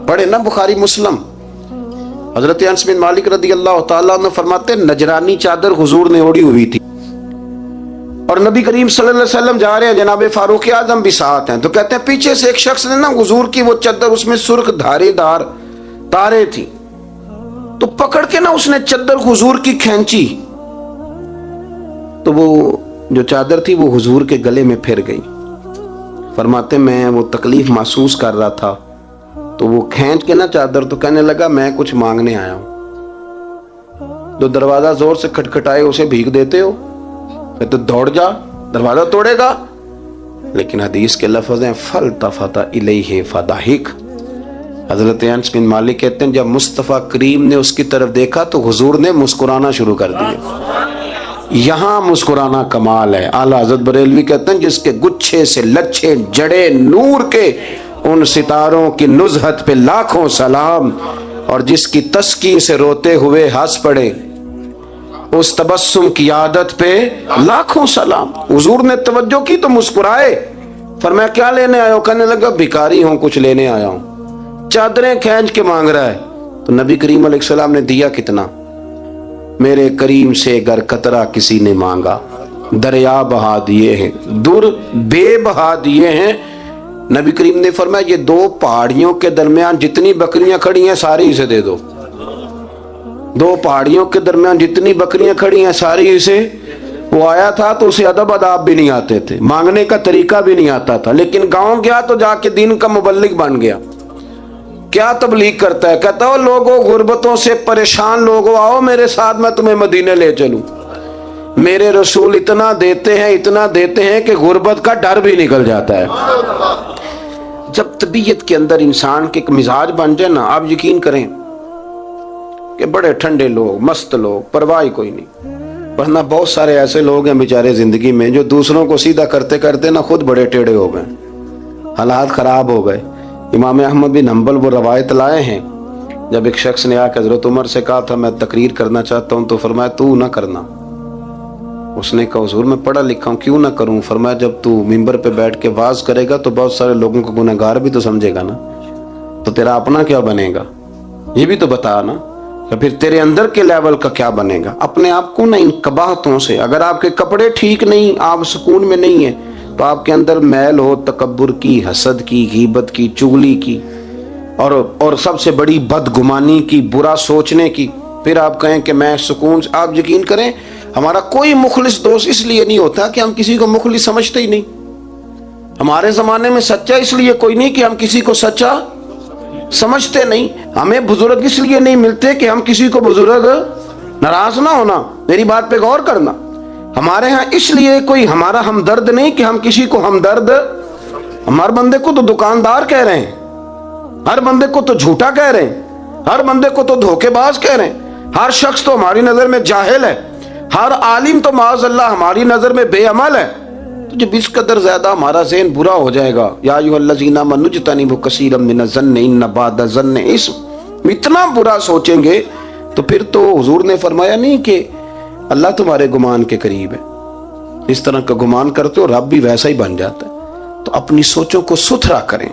पढ़े ना बुखारी मुस्लिम। हजरत अनस बिन मालिक रदी अल्लाह तआला अन्हु फरमाते नजरानी चादर हुजूर ने ओढ़ी हुई थी और नबी करीम सल्लल्लाहु अलैहि वसल्लम जा रहे हैं, जनाब फारूक आजम भी साथ हैं, तो कहते हैं पीछे से एक शख्स ने ना हुजूर की वो चादर, उसमें सुर्ख धारीदार तारे थी, तो पकड़ के ना उसने चादर हुजूर की खींची, तो वो जो चादर थी वो हुजूर के गले में फिर गई। फरमाते मैं वो तकलीफ महसूस कर रहा था, तो वो खींच के ना चादर, तो कहने लगा मैं कुछ मांगने आया हूं। तो दरवाजा जोर से खटखटाए उसे भीख देते हो, फिर तो दौड़ जा, दरवाजा तोड़ेगा। लेकिन हदीस के लफ्ज़ हैं फल्तफता इलैहि फदाहिक। हजरत अनस बिन मालिक कहते हैं जब मुस्तफ़ा करीम ने उसकी तरफ देखा तो हुजूर ने मुस्कुराना शुरू कर दिया। यहाँ मुस्कुराना कमाल है। आला हज़रत बरेलवी कहते हैं जिसके गुच्छे से लच्छे जड़े नूर के उन सितारों की नुज़हत पे लाखों सलाम, और जिसकी तस्कीन से रोते हुए हंस पड़े उस तबस्सुम की आदत पे लाखों सलाम। हुजूर ने तवज्जो की तो मुस्कुराए। फरमाया क्या लेने आया हो? कहने लगा भिखारी हूं, कुछ लेने आया हूं। चादरें खींच के मांग रहा है। तो नबी करीम अलैहिस्सलाम ने दिया कितना? मेरे करीम से अगर कतरा किसी ने मांगा दरिया बहा दिए हैं, दुर बे बहा दिए हैं। नबी करीम ने फरमाया ये दो पहाड़ियों के दरमियान जितनी बकरियां खड़ी हैं सारी इसे दे दो। दो पहाड़ियों के दरमियान जितनी बकरियां खड़ी हैं सारी इसे। वो आया था तो उसे अदब अदाब भी नहीं आते थे, मांगने का तरीका भी नहीं आता था, लेकिन गांव गया तो जाके दीन का मुबल्लिग बन गया। क्या तबलीग करता है? कहता हो लोगों गुर्बतों से परेशान लोगों आओ मेरे साथ, मैं तुम्हें मदीने ले चलूं। मेरे रसूल इतना देते हैं कि गुर्बत का डर भी निकल जाता है। जब तबीयत के अंदर इंसान के एक मिजाज बन जाए ना, आप यकीन करें कि बड़े ठंडे लोग, मस्त लोग, परवाह ही कोई नहीं। वरना बहुत सारे ऐसे लोग हैं बेचारे जिंदगी में जो दूसरों को सीधा करते करते ना खुद बड़े टेढ़े हो गए, हालात खराब हो गए। इमाम अहमद बिन हंबल वो रवायत लाए हैं, जब एक शख्स ने आकर हजरत उमर से कहा था मैं तकरीर करना चाहता हूं, तो फरमाया तू ना करना। उसने कहा हुजूर मैं पढ़ा लिखा हूं, क्यों ना करूं? फरमाया जब तू मिंबर पे बैठ के वाज करेगा तो बहुत सारे लोगों को गुनहगार भी तो समझेगा ना, तो तेरा अपना क्या बनेगा ये भी तो बता ना। तो फिर तेरे अंदर के लेवल का क्या बनेगा? अपने आप को ना इन कबाहतों से, अगर आपके कपड़े ठीक नहीं, आप सुकून में नहीं है, तो आपके अंदर मैल हो तकब्बुर की, हसद की, गीबत की, चुगली की, और सबसे बड़ी बदगुमानी की, बुरा सोचने की, फिर आप कहें कि मैं सुकून से। आप यकीन करें हमारा कोई मुखलिस दोस्त इसलिए नहीं होता कि हम किसी को मुखलिस समझते ही नहीं। हमारे जमाने में सच्चा इसलिए कोई नहीं कि हम किसी को सच्चा समझते नहीं। हमें बुजुर्ग इसलिए नहीं मिलते कि हम किसी को बुजुर्ग नाराज ना होना। मेरी बात पे गौर करना। हमारे यहाँ इसलिए कोई हमारा हमदर्द नहीं कि हम किसी को हमदर्द, हमारे बंदे को तो दुकानदार कह रहे हैं, हर बंदे को तो झूठा कह रहे हैं, हर बंदे को तो धोखेबाज कह रहे हैं, हर शख्स तो हमारी नजर में जाहिल है, हर आलिम तो माज़अल्लाह हमारी नजर में बेअमल है। तो जब इस कदर ज्यादा हमारा ज़हन बुरा हो जाएगा, या अय्युहल्लज़ीना आमनू इज्तनिबू कसीरम मिनज़्ज़न्नि इन्न बअद ज़न्नि इस्म, इतना बुरा सोचेंगे तो फिर तो हुजूर ने फरमाया नहीं कि अल्लाह तुम्हारे गुमान के करीब है। इस तरह का गुमान करते हो रब भी वैसा ही बन जाता है। तो अपनी सोचों को सुथरा करें,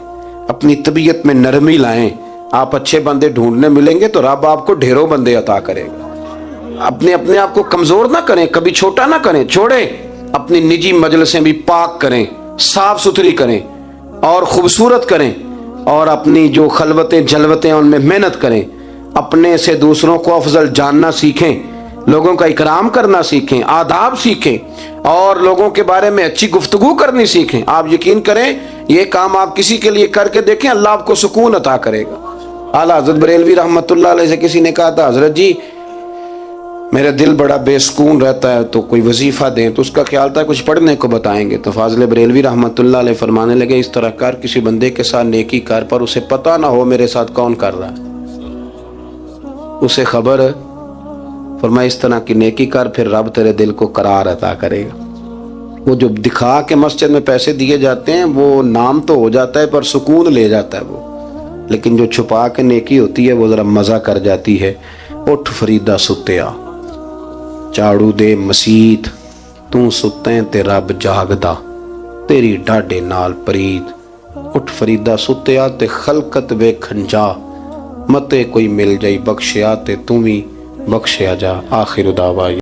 अपनी तबीयत में नरमी लाएं। आप अच्छे बंदे ढूंढने मिलेंगे तो रब आपको ढेरों बंदे अता करेगा। अपने आप को कमजोर ना करें, कभी छोटा ना करें, छोड़े। अपनी निजी मजलिसें भी पाक करें, साफ सुथरी करें और खूबसूरत करें, और अपनी जो खलवतें जलवतें उनमें मेहनत करें। अपने से दूसरों को अफजल जानना सीखें, लोगों का इकराम करना सीखें, आदाब सीखें, और लोगों के बारे में अच्छी गुफ्तगू करनी सीखें। आप यकीन करें ये काम आप किसी के लिए करके देखें, अल्लाह आपको सुकून अता करेगा। आला हज़रत बरेलवी रहमतुल्लाह अलैह से किसी ने कहा था हजरत जी मेरा दिल बड़ा बेसुकून रहता है, तो कोई वजीफा दें। तो उसका ख्याल था कुछ पढ़ने को बताएंगे। तो फाज़िल बरेलवी रहमतुल्लाह अलैह फरमाने लगे इस तरह कर, किसी बंदे के साथ नेकी कर, पर उसे पता ना हो मेरे साथ कौन कर रहा है, उसे खबर है। फरमाया इस तरह की नेकी कर, फिर रब तेरे दिल को करार अता करेगा। वो जो दिखा के मस्जिद में पैसे दिए जाते हैं वो नाम तो हो जाता है पर सुकून ले जाता है वो, लेकिन जो छुपा के नेकी होती है वो जरा मजा कर जाती है। उठ फरीदा सुत्या झाड़ू दे मसीत, तू सुते ते रब जागदा, तेरी डाडे नाल प्रीत। اٹھ فریدا ستیا تے خلقت ویکھن جا، متے کوئی مل جائی بخشیا تے توں وی بخشیا جا۔ آخر دعوانا